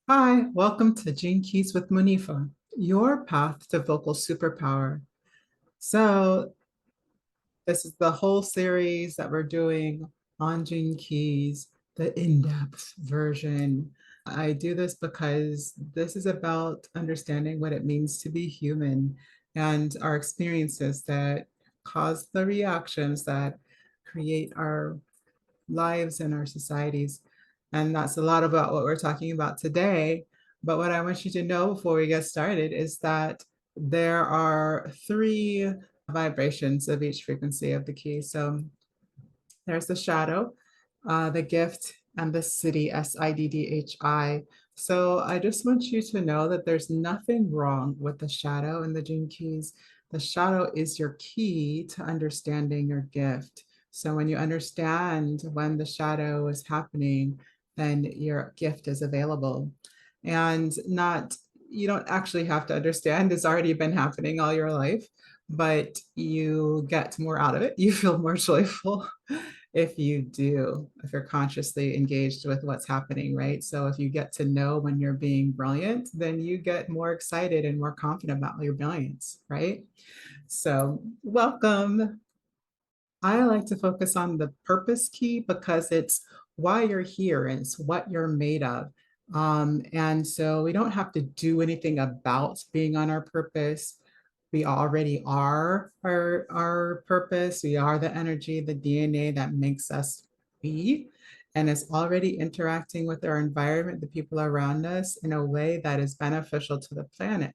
Hi, welcome to Gene Keys with Munifa, your path to vocal superpower. So, this is the whole series that we're doing on Gene Keys, the in-depth version. I do this because this is about understanding what it means to be human and our experiences that cause the reactions that create our lives and our societies. And that's a lot about what we're talking about today. But what I want you to know before we get started is that there are three vibrations of each frequency of the key. So there's the shadow, the gift, and the siddhi, SIDDHI. So I just want you to know that there's nothing wrong with the shadow and the gene keys. The shadow is your key to understanding your gift. So when you understand when the shadow is happening, then your gift is available. And not, you don't actually have to understand, it's already been happening all your life, but you get more out of it. You feel more joyful if you do, if you're consciously engaged with what's happening, right? So if you get to know when you're being brilliant, then you get more excited and more confident about your brilliance, right? So welcome. I like to focus on the purpose key because it's why you're here and it's what you're made of. And so we don't have to do anything about being on our purpose. We already are our purpose. We are the energy, the DNA that makes us we, and it's already interacting with our environment, the people around us in a way that is beneficial to the planet.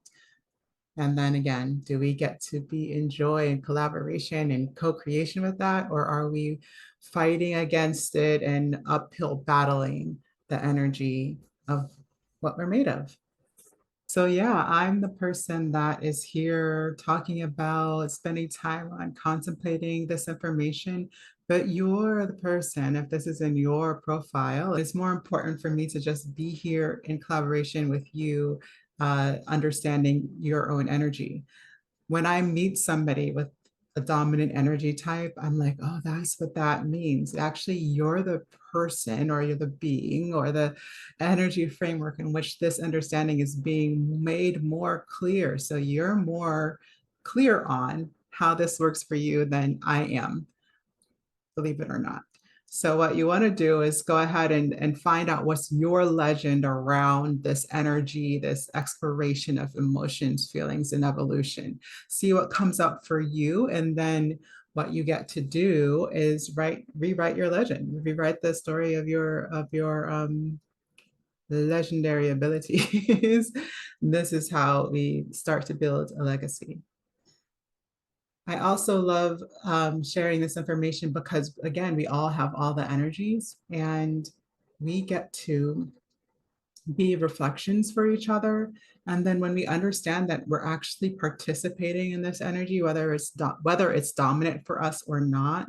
And then again, do we get to be in joy and collaboration and co-creation with that? Or are we fighting against it and uphill battling the energy of what we're made of? So yeah, I'm the person that is here talking about spending time on contemplating this information, but you're the person, if this is in your profile, it's more important for me to just be here in collaboration with you, understanding your own energy. When I meet somebody with a dominant energy type, I'm like, oh, that's what that means. Actually, you're the person or you're the being or the energy framework in which this understanding is being made more clear. So you're more clear on how this works for you than I am, believe it or not. So what you want to do is go ahead and find out what's your legend around this energy, this exploration of emotions, feelings, and evolution. See what comes up for you. And then what you get to do is rewrite your legend, rewrite the story of your legendary abilities. This is how we start to build a legacy. I also love sharing this information because, again, we all have all the energies and we get to be reflections for each other. And then when we understand that we're actually participating in this energy, whether it's dominant for us or not,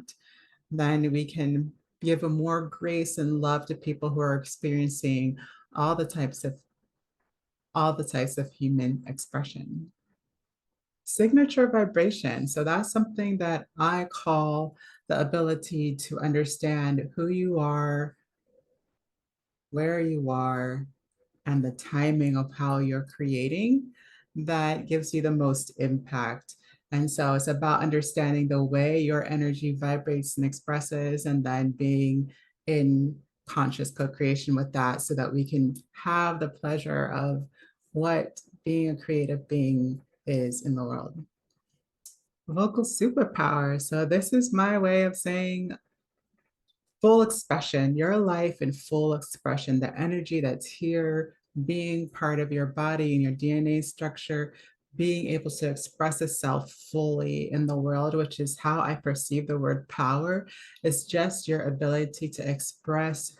then we can give a more grace and love to people who are experiencing all the types of all the types of human expression. Signature vibration. So that's something that I call the ability to understand who you are, where you are, and the timing of how you're creating that gives you the most impact. And so it's about understanding the way your energy vibrates and expresses, and then being in conscious co creation with that so that we can have the pleasure of what being a creative being is in the world. Vocal superpower. So this is my way of saying full expression, your life in full expression, the energy that's here, being part of your body and your DNA structure, being able to express itself fully in the world, which is how I perceive the word power. It's just your ability to express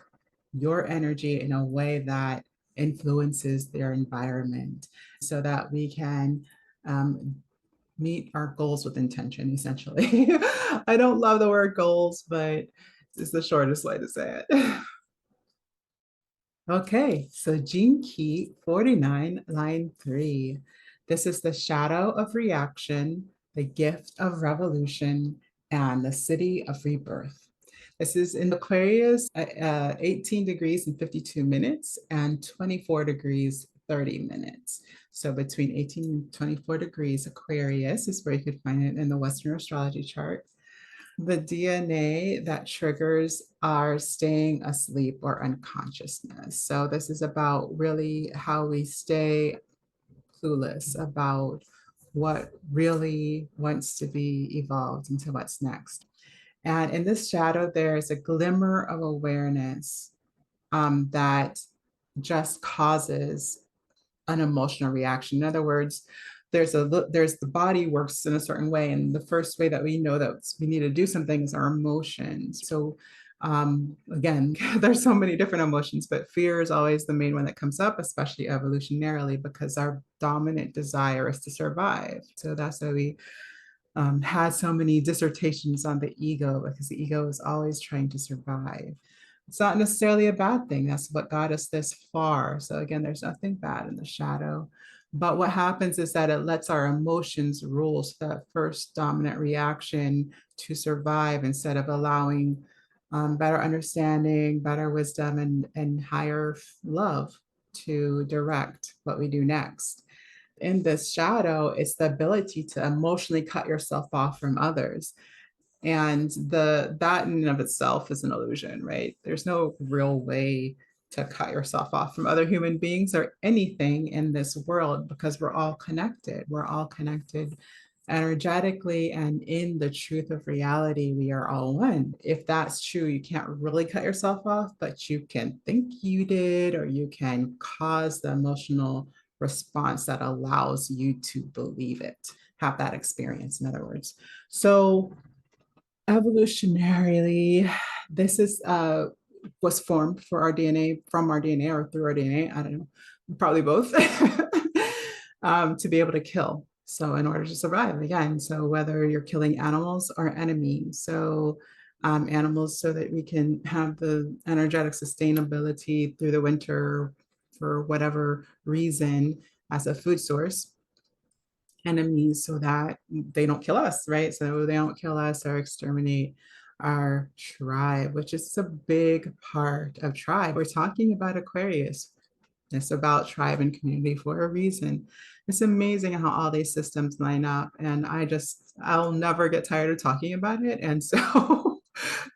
your energy in a way that influences their environment so that we can meet our goals with intention, essentially. I don't love the word goals, but it's the shortest way to say it. Okay, so Gene Key 49, line 3. This is the shadow of reaction, the gift of revolution, and the siddhi of rebirth. This is in Aquarius, 18 degrees and 52 minutes and 24 degrees, 30 minutes. So between 18 and 24 degrees, Aquarius is where you could find it in the Western astrology chart. The DNA that triggers our staying asleep or unconsciousness. So this is about really how we stay clueless about what really wants to be evolved into what's next. And in this shadow, there's a glimmer of awareness that just causes an emotional reaction. In other words, there's the body works in a certain way, and the first way that we know that we need to do something is our emotions. So again, there's so many different emotions, but fear is always the main one that comes up, especially evolutionarily, because our dominant desire is to survive. So that's why we had so many dissertations on the ego, because the ego is always trying to survive. It's not necessarily a bad thing. That's what got us this far. So again, there's nothing bad in the shadow. But what happens is that it lets our emotions rule. So that first dominant reaction to survive, instead of allowing better understanding, better wisdom, and higher love to direct what we do next. In this shadow, it's the ability to emotionally cut yourself off from others. And that in and of itself is an illusion, right? There's no real way to cut yourself off from other human beings or anything in this world, because we're all connected. We're all connected energetically, and in the truth of reality, we are all one. If that's true, you can't really cut yourself off, but you can think you did, or you can cause the emotional response that allows you to believe it, have that experience, in other words. So evolutionarily, this is was formed for our DNA, from our DNA or through our DNA, I don't know, probably both, to be able to kill. So in order to survive, again, so whether you're killing animals or enemies, so animals so that we can have the energetic sustainability through the winter for whatever reason as a food source, enemies so that they don't kill us, right? So they don't kill us or exterminate our tribe, which is a big part of tribe. We're talking about Aquarius. It's about tribe and community for a reason. It's amazing how all these systems line up. And I'll never get tired of talking about it. And so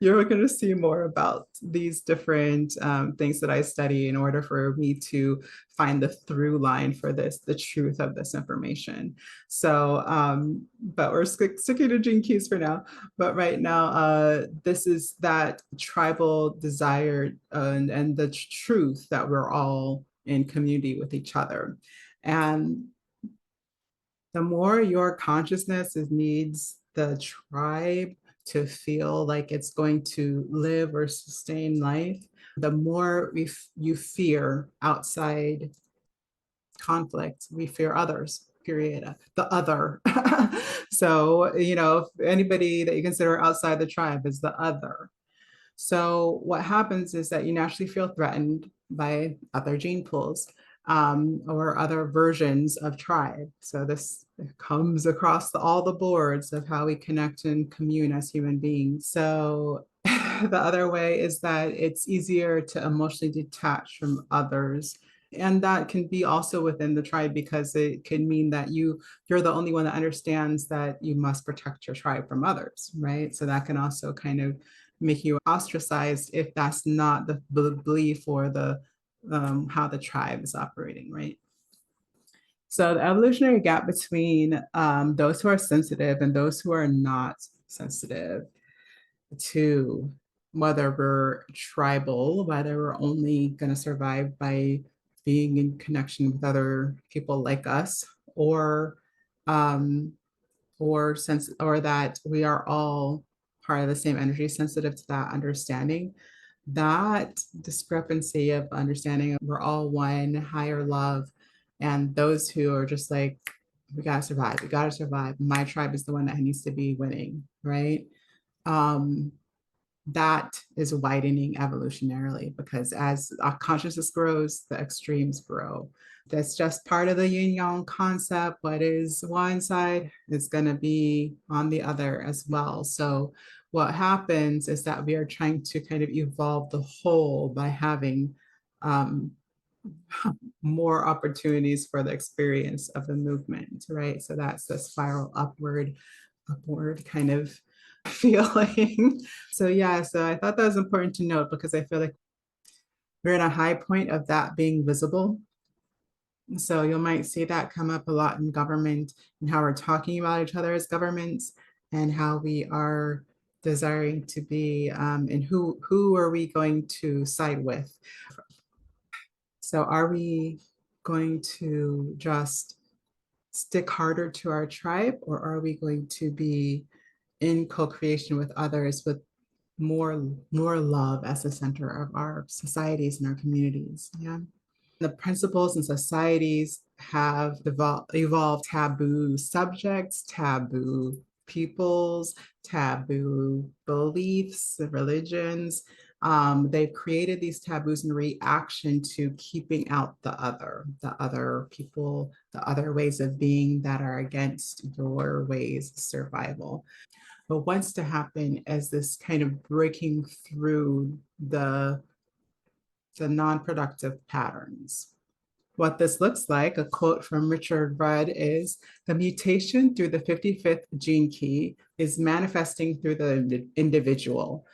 you're going to see more about these different things that I study in order for me to find the through line for this, the truth of this information. So, but we're sticking to Gene Keys for now. But right now, this is that tribal desire and the truth that we're all in community with each other. And the more your consciousness needs the tribe to feel like it's going to live or sustain life, the more you fear outside conflict, we fear others, period. The other. So, anybody that you consider outside the tribe is the other. So what happens is that you naturally feel threatened by other gene pools or other versions of tribe. So this comes across all the boards of how we connect and commune as human beings. So the other way is that it's easier to emotionally detach from others. And that can be also within the tribe, because it can mean that you're the only one that understands that you must protect your tribe from others, right? So that can also kind of make you ostracized if that's not the belief or the how the tribe is operating, right? So the evolutionary gap between those who are sensitive and those who are not sensitive to whether we're tribal, whether we're only going to survive by being in connection with other people like us, or um, or that we are all part of the same energy, sensitive to that understanding. That discrepancy of understanding we're all one higher love, and those who are just like, we gotta survive, my tribe is the one that needs to be winning, right? um that is widening evolutionarily, because as our consciousness grows, the extremes grow. That's just part of the yin yang concept. What is one side is going to be on the other as well. So what happens is that we are trying to kind of evolve the whole by having um, more opportunities for the experience of the movement, right? So that's the spiral upward kind of feeling. So yeah, so I thought that was important to note because I feel like we're in a high point of that being visible. So you might see that come up a lot in government and how we're talking about each other as governments and how we are desiring to be and who are we going to side with. So are we going to just stick harder to our tribe, or are we going to be in co-creation with others with more love as the center of our societies and our communities? Yeah. The principles and societies have evolved taboo subjects, taboo peoples, taboo beliefs, religions. They've created these taboos in reaction to keeping out the other people, the other ways of being that are against your ways of survival. But what's to happen as this kind of breaking through the non-productive patterns? What this looks like, a quote from Richard Rudd, is the mutation through the 55th gene key is manifesting through the individual,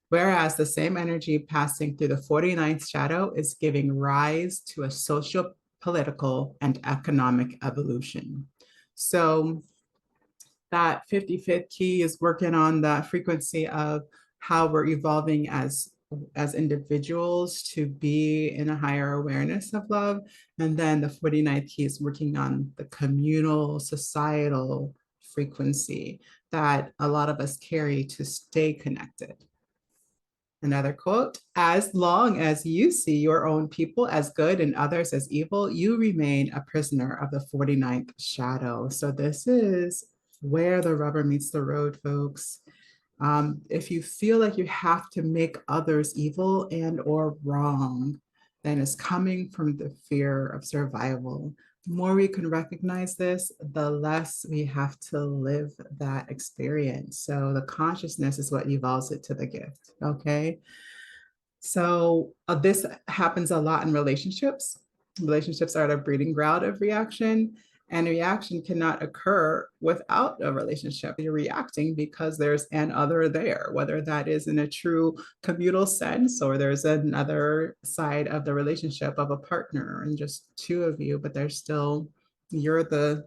whereas the same energy passing through the 49th shadow is giving rise to a social, political, and economic evolution. So that 55th key is working on the frequency of how we're evolving as individuals to be in a higher awareness of love. And then the 49th key is working on the communal, societal frequency that a lot of us carry to stay connected. Another quote, as long as you see your own people as good and others as evil, you remain a prisoner of the 49th shadow. So this is where the rubber meets the road, folks. If you feel like you have to make others evil and or wrong, then it's coming from the fear of survival. The more we can recognize this, the less we have to live that experience. So the consciousness is what evolves it to the gift. Okay. So this happens a lot in relationships. Relationships are the breeding ground of reaction, and reaction cannot occur without a relationship. You're reacting because there's an other there, whether that is in a true communal sense or there's another side of the relationship of a partner and just two of you, but there's still, you're the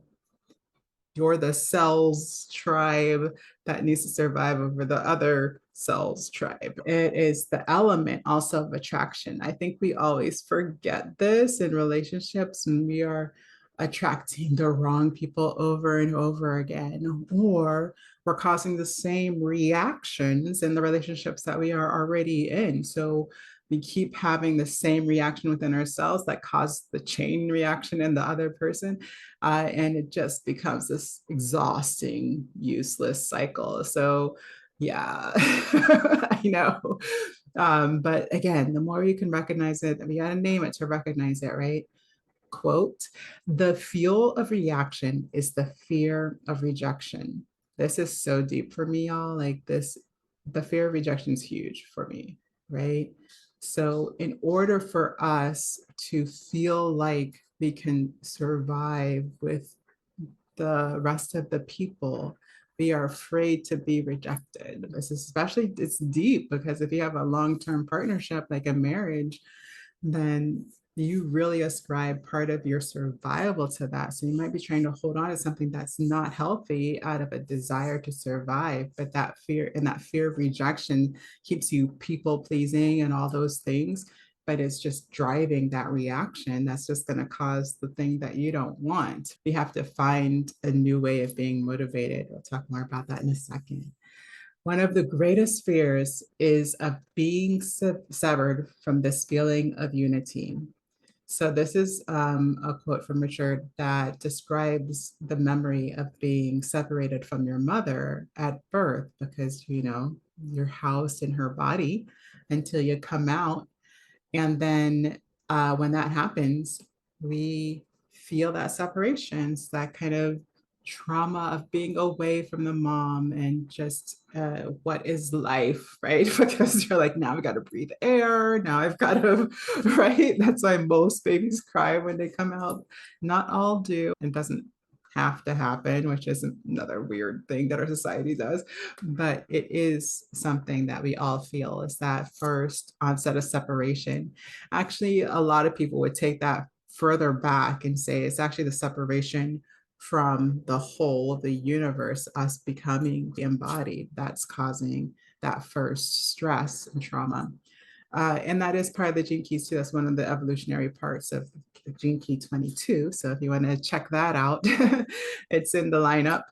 cells tribe that needs to survive over the other cells tribe. It is the element also of attraction. I think we always forget this in relationships when we are attracting the wrong people over and over again, or we're causing the same reactions in the relationships that we are already in. So we keep having the same reaction within ourselves that causes the chain reaction in the other person. And it just becomes this exhausting, useless cycle. So, yeah, I know. But again, the more you can recognize it, we got to name it to recognize it, right? Quote, the fuel of reaction is the fear of rejection. This is so deep for me, y'all. Like this, the fear of rejection is huge for me, right? So, in order for us to feel like we can survive with the rest of the people, we are afraid to be rejected. This is especially, it's deep because if you have a long-term partnership, like a marriage, then you really ascribe part of your survival to that. So you might be trying to hold on to something that's not healthy out of a desire to survive, but that fear of rejection keeps you people pleasing and all those things, but it's just driving that reaction that's just going to cause the thing that you don't want. We have to find a new way of being motivated. We'll talk more about that in a second. One of the greatest fears is of being severed from this feeling of unity. So this is a quote from Richard that describes the memory of being separated from your mother at birth because, you know, you're housed in her body until you come out. And then when that happens, we feel that separation. It's that kind of trauma of being away from the mom and just what is life, right? Because you're like, now I've got to breathe air. Now I've got to, right? That's why most babies cry when they come out. Not all do. It doesn't have to happen, which is another weird thing that our society does. But it is something that we all feel is that first onset of separation. Actually, a lot of people would take that further back and say it's actually the separation from the whole of the universe, us becoming embodied, that's causing that first stress and trauma. And that is part of the gene keys too. That's one of the evolutionary parts of gene key 22. So if you want to check that out, it's in the lineup.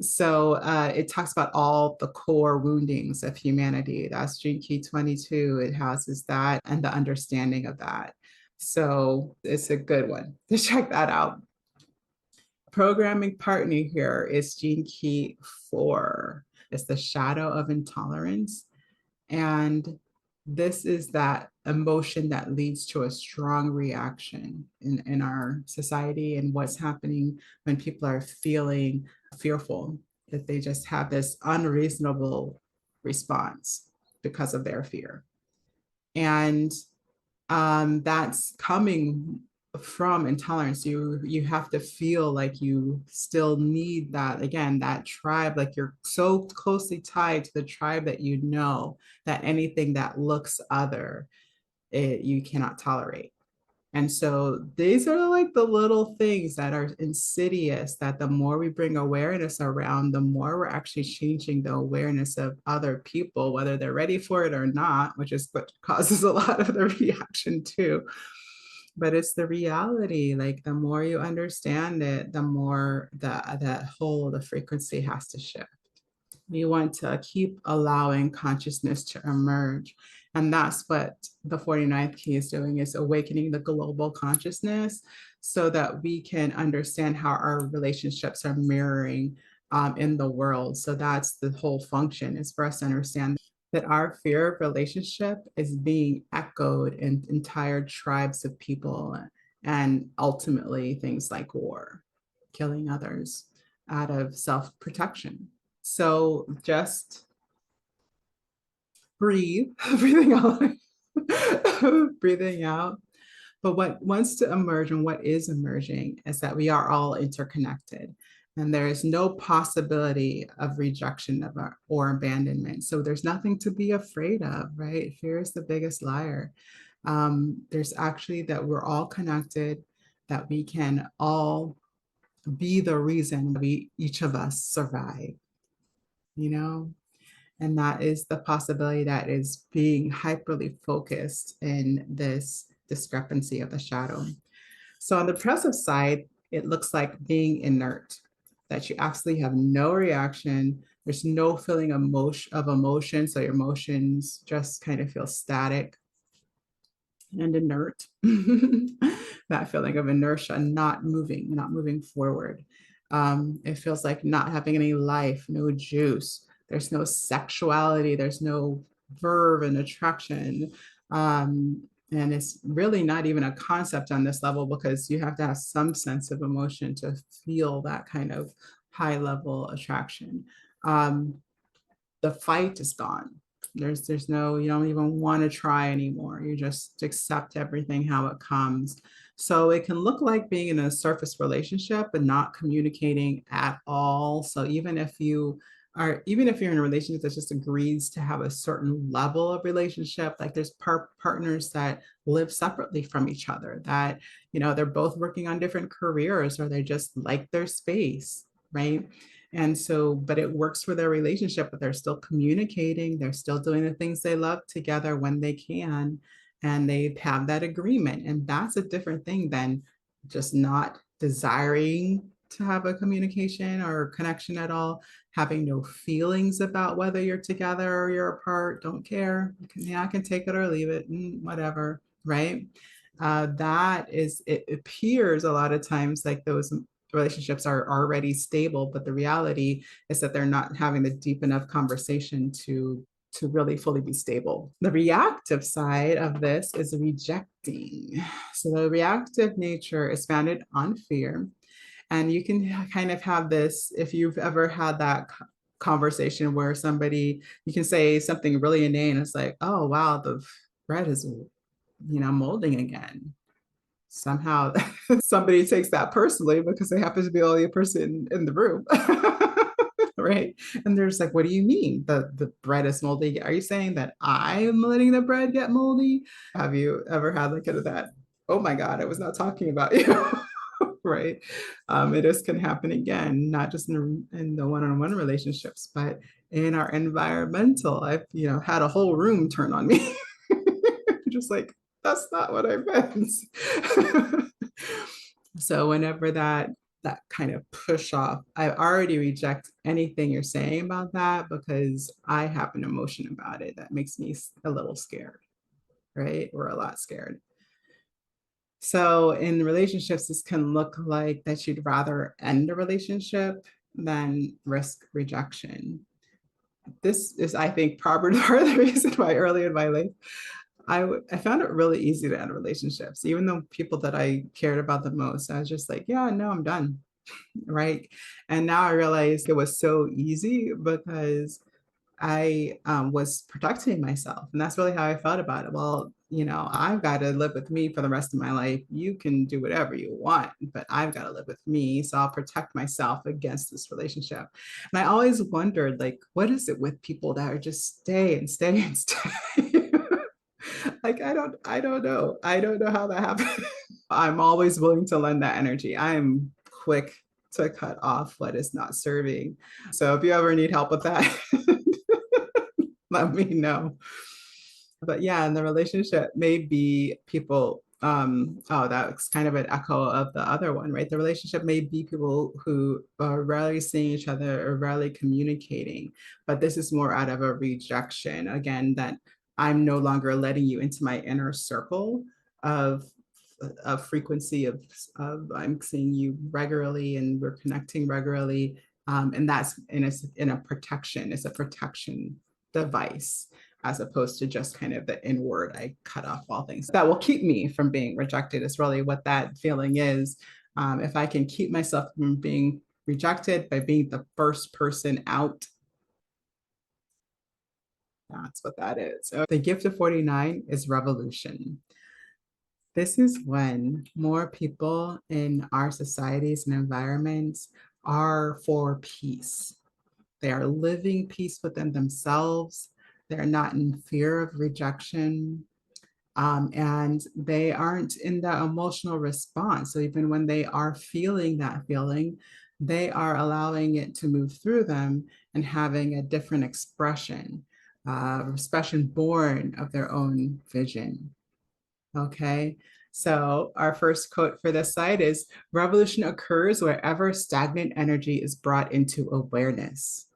So it talks about all the core woundings of humanity. That's gene key 22. It houses that and the understanding of that. So it's a good one to check that out. Programming partner here is gene key 4. It's the shadow of intolerance. And this is that emotion that leads to a strong reaction in our society and what's happening when people are feeling fearful, that they just have this unreasonable response because of their fear. And that's coming from intolerance. You have to feel like you still need that, again, that tribe, like you're so closely tied to the tribe that you know that anything that looks other, you cannot tolerate. And so these are like the little things that are insidious that the more we bring awareness around, the more we're actually changing the awareness of other people, whether they're ready for it or not, which is what causes a lot of the reaction too. But it's the reality. Like the more you understand it, the more the frequency has to shift. You want to keep allowing consciousness to emerge. And that's what the 49th key is doing, is awakening the global consciousness so that we can understand how our relationships are mirroring in the world. So that's the whole function, is for us to understand that our fear of relationship is being echoed in entire tribes of people, and ultimately things like war, killing others out of self-protection. So just breathe, breathing out, breathing out. But what wants to emerge and what is emerging is that we are all interconnected, and there is no possibility of rejection of or abandonment. So there's nothing to be afraid of, right? Fear is the biggest liar. There's actually that we're all connected, that we can all be the reason we each of us survive, you know? And that is the possibility that is being hyperly focused in this discrepancy of the shadow. So on the progressive side, it looks like being inert, that you absolutely have no reaction. There's no feeling of emotion. So your emotions just kind of feel static and inert. That feeling of inertia, not moving forward. It feels like not having any life, no juice. There's no sexuality, there's no verve and attraction. And it's really not even a concept on this level, because you have to have some sense of emotion to feel that kind of high level attraction. The fight is gone. There's no, you don't even want to try anymore. You just accept everything how it comes. So it can look like being in a surface relationship and not communicating at all. So even if you're in a relationship that just agrees to have a certain level of relationship, like there's partners that live separately from each other, that, they're both working on different careers, or they just like their space, right? And so, but it works for their relationship, but they're still communicating, they're still doing the things they love together when they can, and they have that agreement. And that's a different thing than just not desiring to have a communication or connection at all, having no feelings about whether you're together or you're apart, don't care. I can take it or leave it, whatever, right? It appears a lot of times like those relationships are already stable, but the reality is that they're not having the deep enough conversation to really fully be stable. The reactive side of this is rejecting. So the reactive nature is founded on fear, And you can kind of have this, if you've ever had that conversation where somebody, you can say something really inane. It's like, oh, wow, the bread is, molding again. Somehow somebody takes that personally because they happen to be the only person in the room. Right. And they're just like, what do you mean the bread is moldy? Are you saying that I'm letting the bread get moldy? Have you ever had like kind of that? Oh my God, I was not talking about you. Right. It just can happen again, not just in the one-on-one relationships, but in our environmental. I've, had a whole room turn on me. Just like, that's not what I meant. So whenever that kind of push off, I already reject anything you're saying about that because I have an emotion about it that makes me a little scared, right? Or a lot scared. So in relationships, this can look like that you'd rather end a relationship than risk rejection. This is, I think, probably part of the reason why early in my life, I found it really easy to end relationships, even though people that I cared about the most, I was just like, yeah, no, I'm done. Right. And now I realize it was so easy because I was protecting myself. And that's really how I felt about it. Well, I've got to live with me for the rest of my life. You can do whatever you want, but I've got to live with me. So I'll protect myself against this relationship. And I always wondered, like, what is it with people that are just stay and stay and stay? Like, I don't know. I don't know how that happens. I'm always willing to lend that energy. I'm quick to cut off what is not serving. So if you ever need help with that, let me know. But yeah, in the relationship, maybe people, oh, that's kind of an echo of the other one, right? The relationship may be people who are rarely seeing each other or rarely communicating, but this is more out of a rejection. Again, that I'm no longer letting you into my inner circle of frequency of I'm seeing you regularly and we're connecting regularly. And that's in a protection, it's a protection device as opposed to just kind of the inward, I cut off all things that will keep me from being rejected is really what that feeling is. If I can keep myself from being rejected by being the first person out, that's what that is. So the gift of 49 is revolution. This is when more people in our societies and environments are for peace. They are living peace within themselves. They're not in fear of rejection. And they aren't in that emotional response. So even when they are feeling that feeling, they are allowing it to move through them and having a different expression born of their own vision. Okay. So our first quote for this side is, revolution occurs wherever stagnant energy is brought into awareness.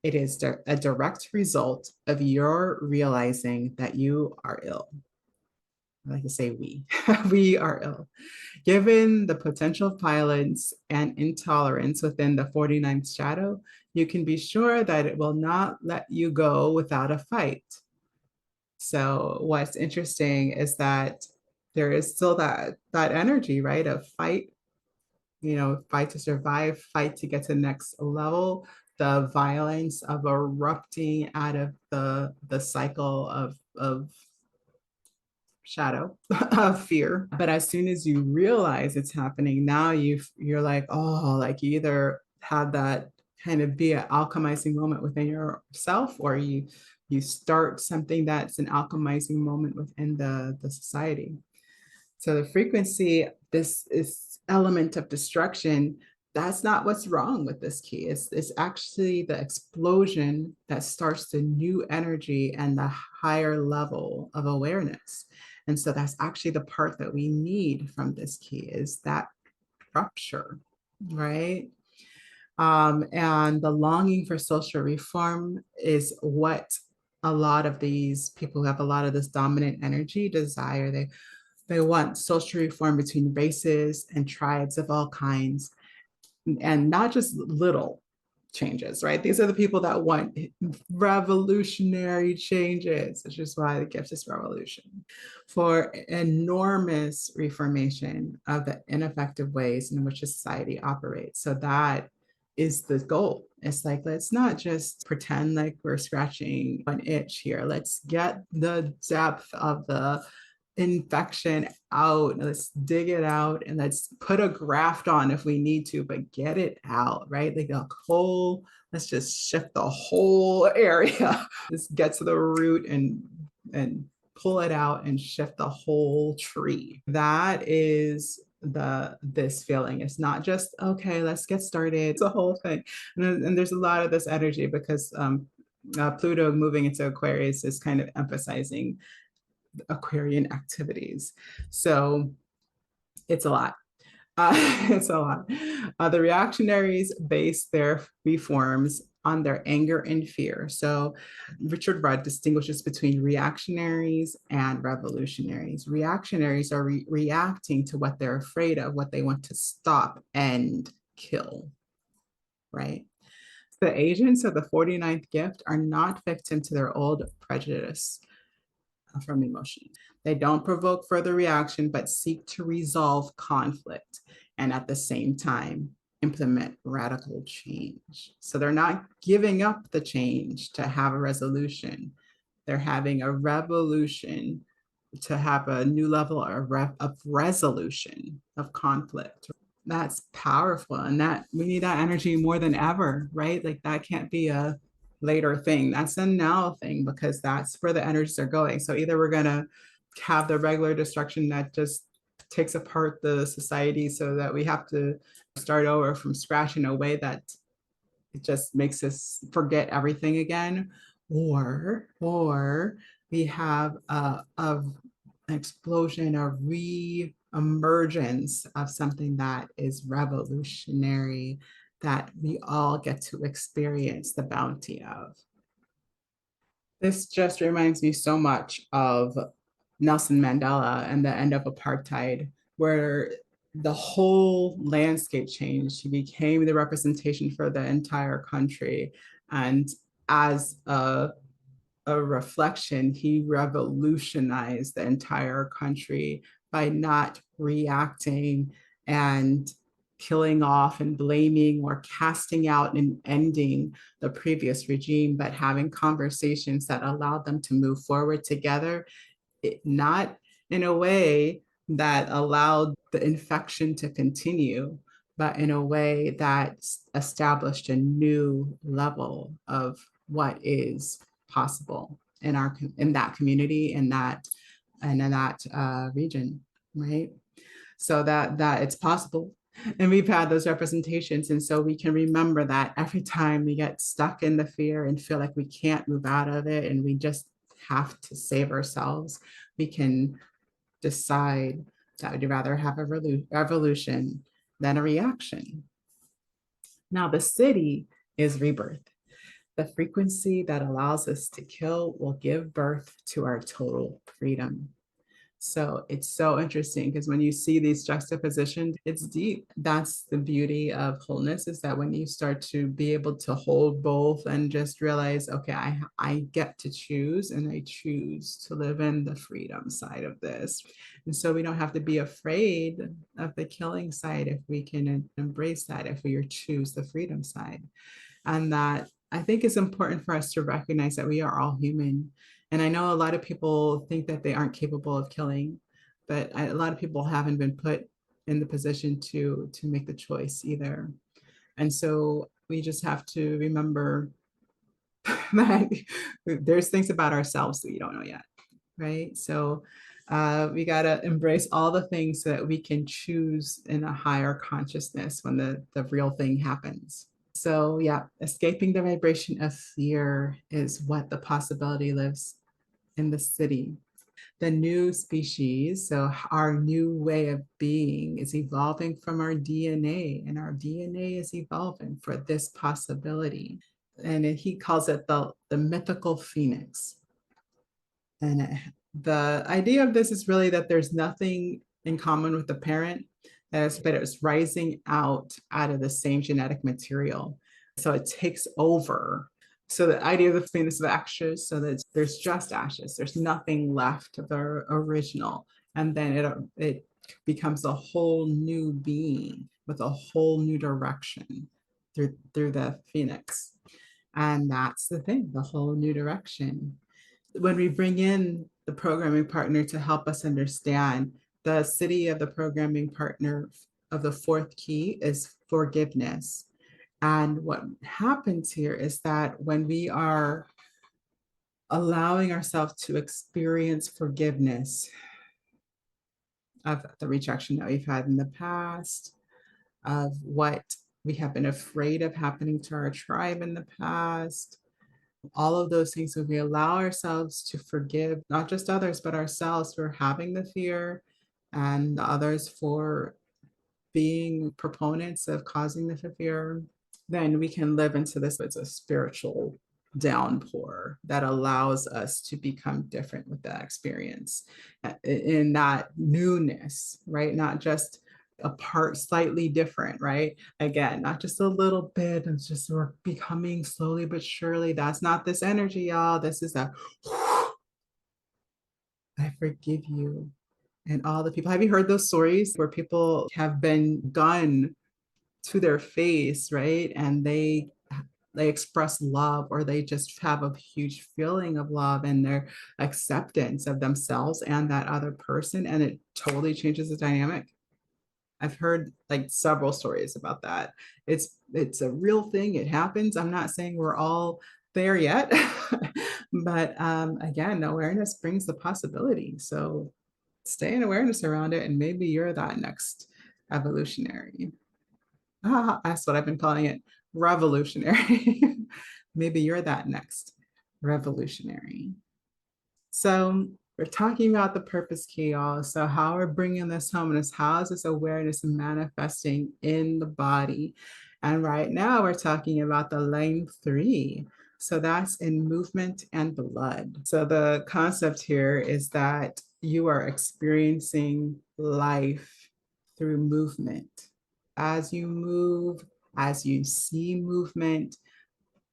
It is a direct result of your realizing that you are ill. I like to say we, we are ill. Given the potential violence and intolerance within the 49th shadow, you can be sure that it will not let you go without a fight. So what's interesting is that there is still that energy, right? Of fight, fight to survive, fight to get to the next level, the violence of erupting out of the cycle of shadow of fear. But as soon as you realize it's happening, now you're like, oh, like you either have that kind of be an alchemizing moment within yourself, or you start something that's an alchemizing moment within the society. So the frequency, this is element of destruction, that's not what's wrong with this key. It's actually the explosion that starts the new energy and the higher level of awareness. And so that's actually the part that we need from this key, is that rupture, right? And the longing for social reform is what a lot of these people who have a lot of this dominant energy desire. They want social reform between races and tribes of all kinds, and not just little. changes, right? These are the people that want revolutionary changes, which is why the gift is revolution, for enormous reformation of the ineffective ways in which society operates. So that is the goal. It's like, let's not just pretend like we're scratching an itch here. Let's get the depth of the infection out. Let's dig it out and let's put a graft on if we need to, but get it out, right? Like a whole, let's just shift the whole area. Just get to the root and pull it out and shift the whole tree. That is this feeling. It's not just, okay, let's get started. It's a whole thing. And there's a lot of this energy because Pluto moving into Aquarius is kind of emphasizing Aquarian activities. So it's a lot. It's a lot. The reactionaries base their reforms on their anger and fear. So Richard Rudd distinguishes between reactionaries and revolutionaries. Reactionaries are reacting to what they're afraid of, what they want to stop and kill, right? The agents of the 49th gift are not victim to their old prejudice from emotion. They don't provoke further reaction, but seek to resolve conflict and at the same time implement radical change. So they're not giving up the change to have a resolution. They're having a revolution to have a new level of resolution of conflict. That's powerful. And that we need that energy more than ever, right? Like that can't be a later thing. That's a now thing because that's where the energies are going. So either we're going to have the regular destruction that just takes apart the society so that we have to start over from scratch in a way that it just makes us forget everything again, or we have an explosion, a re-emergence of something that is revolutionary that we all get to experience the bounty of. This just reminds me so much of Nelson Mandela and the end of apartheid, where the whole landscape changed. He became the representation for the entire country. And as a reflection, he revolutionized the entire country by not reacting and killing off and blaming or casting out and ending the previous regime, but having conversations that allowed them to move forward together, not in a way that allowed the infection to continue, but in a way that established a new level of what is possible in that community, in that region, right? So that it's possible. And we've had those representations. And so we can remember that every time we get stuck in the fear and feel like we can't move out of it and we just have to save ourselves, we can decide that we'd rather have a revolution than a reaction. Now, the city is rebirth. The frequency that allows us to kill will give birth to our total freedom. So it's so interesting because when you see these juxtapositions, it's deep. That's the beauty of wholeness, is that when you start to be able to hold both and just realize, okay, I get to choose, and I choose to live in the freedom side of this. And so we don't have to be afraid of the killing side if we can embrace that, if we choose the freedom side. And that I think it's important for us to recognize that we are all human. And I know a lot of people think that they aren't capable of killing, but a lot of people haven't been put in the position to make the choice either. And so we just have to remember that there's things about ourselves that we don't know yet, right? So we got to embrace all the things so that we can choose in a higher consciousness when the real thing happens. So yeah, escaping the vibration of fear is what the possibility lives in the city. The new species, so our new way of being, is evolving from our DNA, and our DNA is evolving for this possibility. And he calls it the mythical phoenix. And the idea of this is really that there's nothing in common with the parent, but it's rising out of the same genetic material. So it takes over. So the idea of the phoenix of ashes, so that there's just ashes, there's nothing left of the original. And then it becomes a whole new being with a whole new direction through the phoenix. And that's the thing, the whole new direction. When we bring in the programming partner to help us understand, the city of the programming partner of the fourth key is forgiveness. And what happens here is that when we are allowing ourselves to experience forgiveness of the rejection that we've had in the past, of what we have been afraid of happening to our tribe in the past, all of those things, when we allow ourselves to forgive not just others, but ourselves for having the fear and the others for being proponents of causing the fear, then we can live into this. It's a spiritual downpour that allows us to become different with that experience in that newness, right? Not just a part slightly different, right? Again, not just a little bit, it's just we're becoming slowly but surely. That's not this energy, y'all. This is a I forgive you. And all the people, have you heard those stories where people have been done to their face, right? And they express love, or they just have a huge feeling of love and their acceptance of themselves and that other person, and it totally changes the dynamic. I've heard like several stories about that. It's a real thing. It happens. I'm not saying we're all there yet, but again, awareness brings the possibility. So stay in awareness around it, and maybe you're that next evolutionary. That's what I've been calling it, revolutionary. Maybe you're that next revolutionary. So we're talking about the purpose key, y'all. So how we're bringing this home is how is this awareness manifesting in the body? And right now we're talking about the lane 3. So that's in movement and blood. So the concept here is that you are experiencing life through movement. As you move, as you see movement,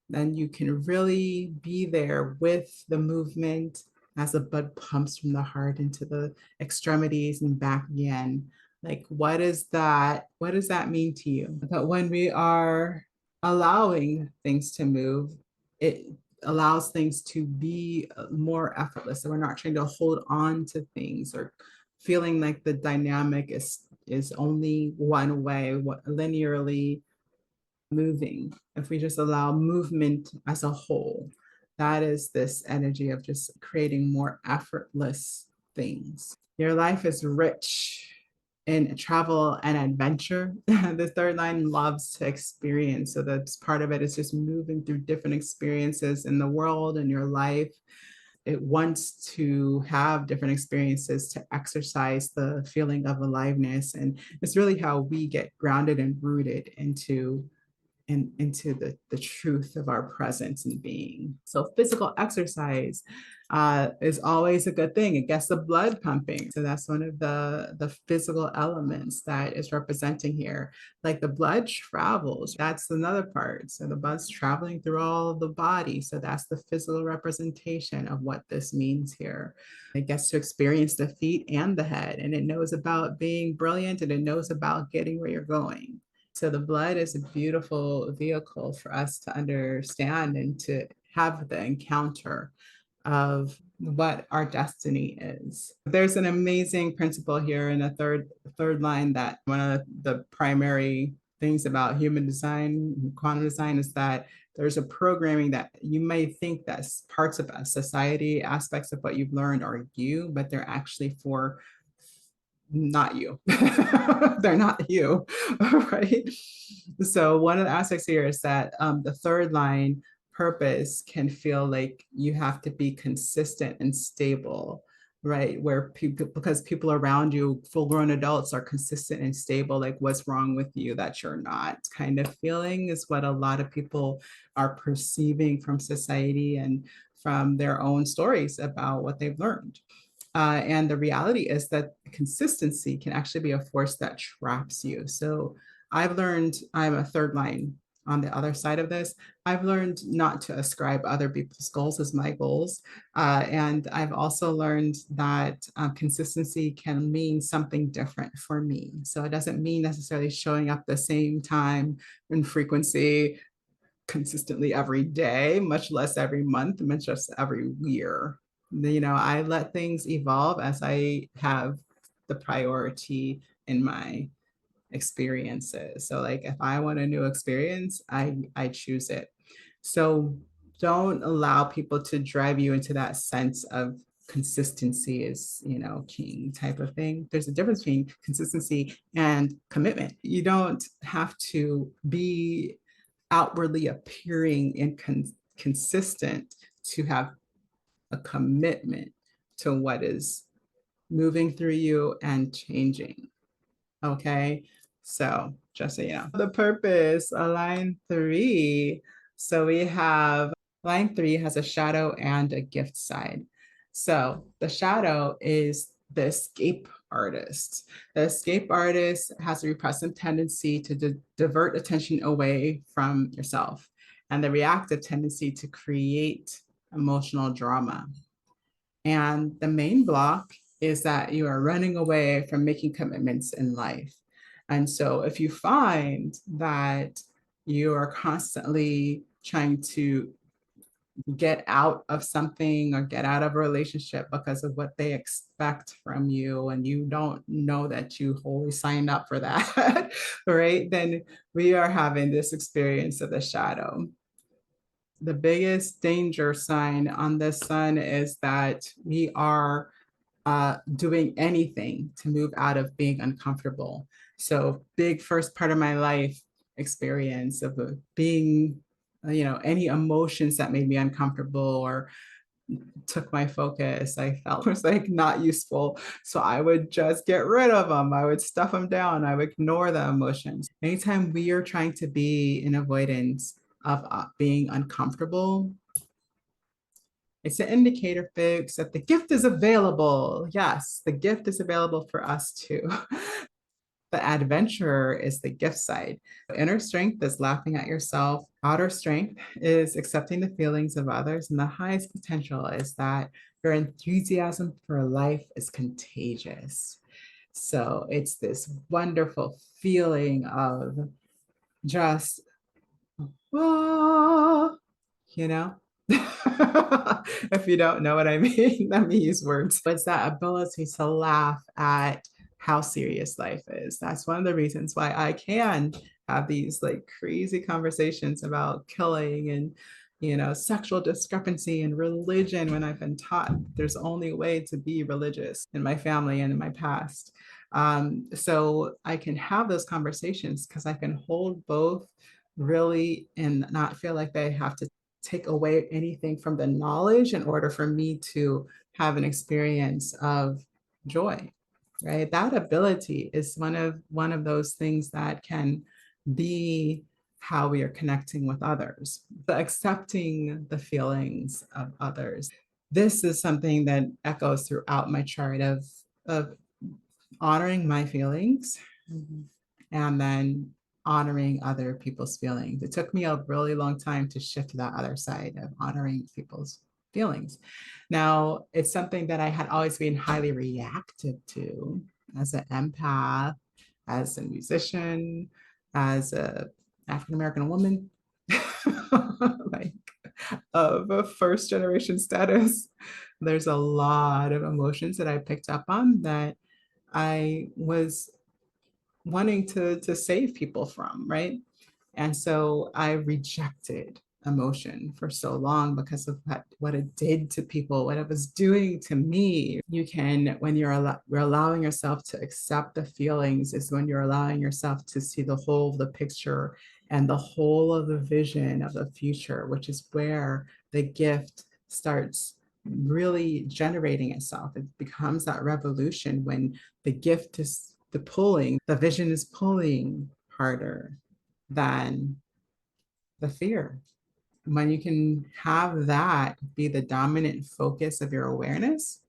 then you can really be there with the movement as the blood pumps from the heart into the extremities and back again. Like, what is that? What does that mean to you? But when we are allowing things to move, it allows things to be more effortless. So we're not trying to hold on to things or feeling like the dynamic is only one way, linearly moving. If we just allow movement as a whole, that is this energy of just creating more effortless things. Your life is rich in travel and adventure. The third line loves to experience. So that's part of it is just moving through different experiences in the world and your life. It wants to have different experiences to exercise the feeling of aliveness. And it's really how we get grounded and rooted into the truth of our presence and being. So physical exercise is always a good thing. It gets the blood pumping. So that's one of the physical elements that is representing here. Like the blood travels, that's another part. So the blood's traveling through all of the body. So that's the physical representation of what this means here. It gets to experience the feet and the head, and it knows about being brilliant, and it knows about getting where you're going. So the blood is a beautiful vehicle for us to understand and to have the encounter of what our destiny is. There's an amazing principle here in the third line that one of the primary things about human design, quantum design, is that there's a programming that you may think that parts of a society, aspects of what you've learned are you, but they're actually for not you. They're not you, right? So one of the aspects here is that the third line purpose can feel like you have to be consistent and stable, right? Where people, because people around you, full-grown adults, are consistent and stable, like what's wrong with you that you're not, kind of feeling is what a lot of people are perceiving from society and from their own stories about what they've learned. And the reality is that consistency can actually be a force that traps you. So I've learned, I'm a third line on the other side of this. I've learned not to ascribe other people's goals as my goals. And I've also learned that consistency can mean something different for me. So it doesn't mean necessarily showing up the same time and frequency consistently every day, much less every month, much less every year. I let things evolve as I have the priority in my experiences. So like if I want a new experience, I choose it. So don't allow people to drive you into that sense of consistency is, king type of thing. There's a difference between consistency and commitment. You don't have to be outwardly appearing and consistent to have a commitment to what is moving through you and changing. Okay. So just so you know, the purpose, line 3. So we have line 3 has a shadow and a gift side. So the shadow is the escape artist. The escape artist has a repressive tendency to divert attention away from yourself and the reactive tendency to create emotional drama. And the main block is that you are running away from making commitments in life. And so if you find that you are constantly trying to get out of something or get out of a relationship because of what they expect from you, and you don't know that you wholly signed up for that, right? Then we are having this experience of the shadow. The biggest danger sign on the sun is that we are doing anything to move out of being uncomfortable. So big first part of my life experience of being, any emotions that made me uncomfortable or took my focus, I felt was like not useful. So I would just get rid of them. I would stuff them down. I would ignore the emotions. Anytime we are trying to be in avoidance of being uncomfortable, it's an indicator, folks, that the gift is available. Yes, the gift is available for us too. The adventure is the gift side. Inner strength is laughing at yourself. Outer strength is accepting the feelings of others. And the highest potential is that your enthusiasm for life is contagious. So it's this wonderful feeling of just, ah, you know? If you don't know what I mean, let me use words. It's that ability to laugh at how serious life is. That's one of the reasons why I can have these like crazy conversations about killing and sexual discrepancy and religion when I've been taught there's only a way to be religious in my family and in my past. So I can have those conversations because I can hold both really and not feel like they have to take away anything from the knowledge in order for me to have an experience of joy, right? That ability is one of those things that can be how we are connecting with others, but accepting the feelings of others. This is something that echoes throughout my chart of honoring my feelings, and then honoring other people's feelings. It took me a really long time to shift to that other side of honoring people's feelings. Now, it's something that I had always been highly reactive to as an empath, as a musician, as a African American woman, like of a first generation status. There's a lot of emotions that I picked up on that I was wanting to save people from, right? And so I rejected emotion for so long because of what it did to people, what it was doing to me. You can, when you're allowing yourself to accept the feelings, is when you're allowing yourself to see the whole of the picture and the whole of the vision of the future, which is where the gift starts really generating itself. It becomes that revolution when the gift is the vision is pulling harder than the fear. When you can have that be the dominant focus of your awareness,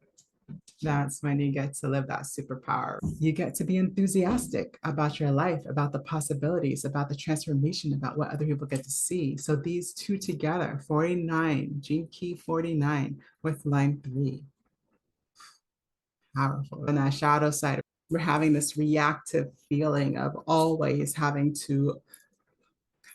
That's when you get to live that superpower. You get to be enthusiastic about your life, about the possibilities, about the transformation, about what other people get to see. So these two together, 49, gene key 49 with line 3, powerful. And that shadow side, we're having this reactive feeling of always having to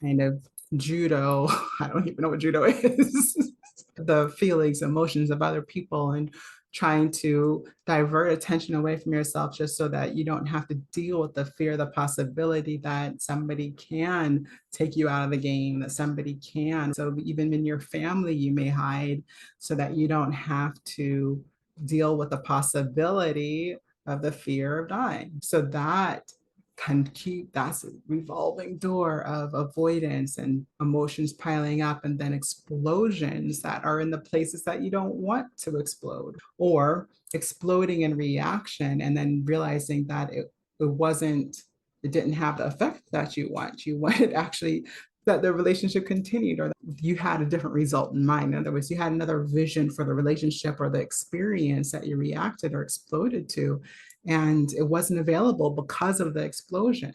kind of judo. I don't even know what judo is. The feelings, emotions of other people and trying to divert attention away from yourself just so that you don't have to deal with the fear, the possibility that somebody can take you out of the game, that somebody can. So even in your family, you may hide so that you don't have to deal with the possibility of the fear of dying. So that can keep that's a revolving door of avoidance and emotions piling up and then explosions that are in the places that you don't want to explode, or exploding in reaction and then realizing that it didn't have the effect that you wanted actually that the relationship continued, or you had a different result in mind. In other words, you had another vision for the relationship or the experience that you reacted or exploded to, and it wasn't available because of the explosion.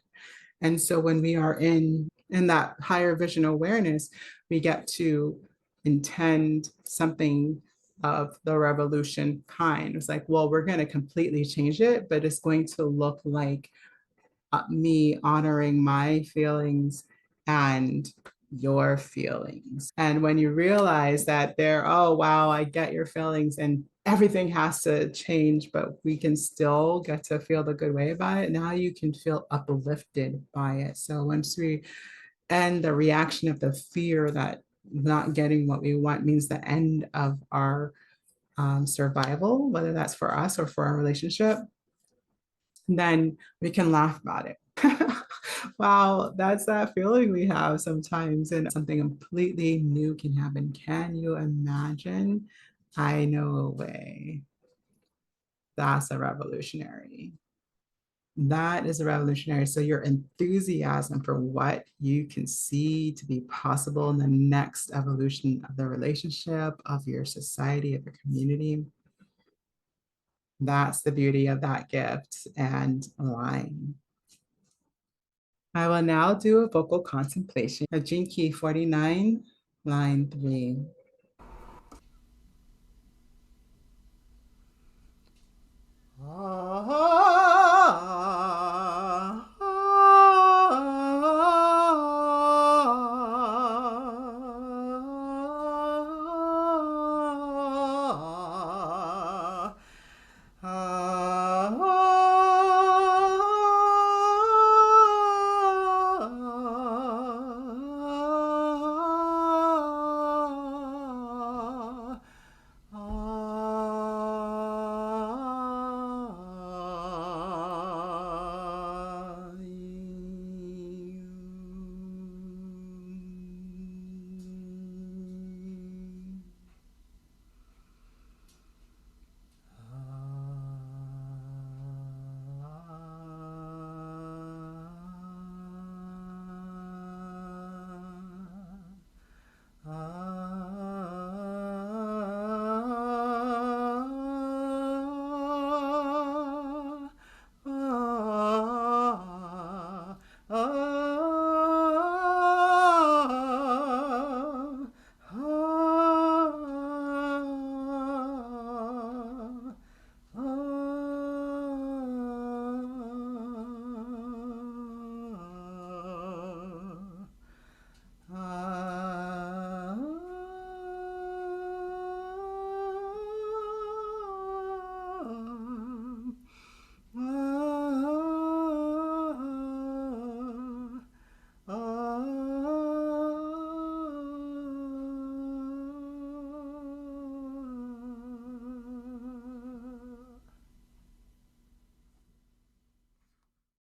And so when we are in that higher vision awareness, we get to intend something of the revolution kind. It's like, well, we're going to completely change it, but it's going to look like me honoring my feelings and your feelings. And when you realize that oh, wow, I get your feelings and everything has to change, but we can still get to feel the good way about it. Now you can feel uplifted by it. So once we end the reaction of the fear that not getting what we want means the end of our survival, whether that's for us or for our relationship, then we can laugh about it. Wow, that's that feeling we have sometimes, and something completely new can happen. Can you imagine? I know a way. That's a revolutionary. That is a revolutionary. So your enthusiasm for what you can see to be possible in the next evolution of the relationship, of your society, of your community. That's the beauty of that gift and line. I will now do a vocal contemplation of Gene Key 49, line 3.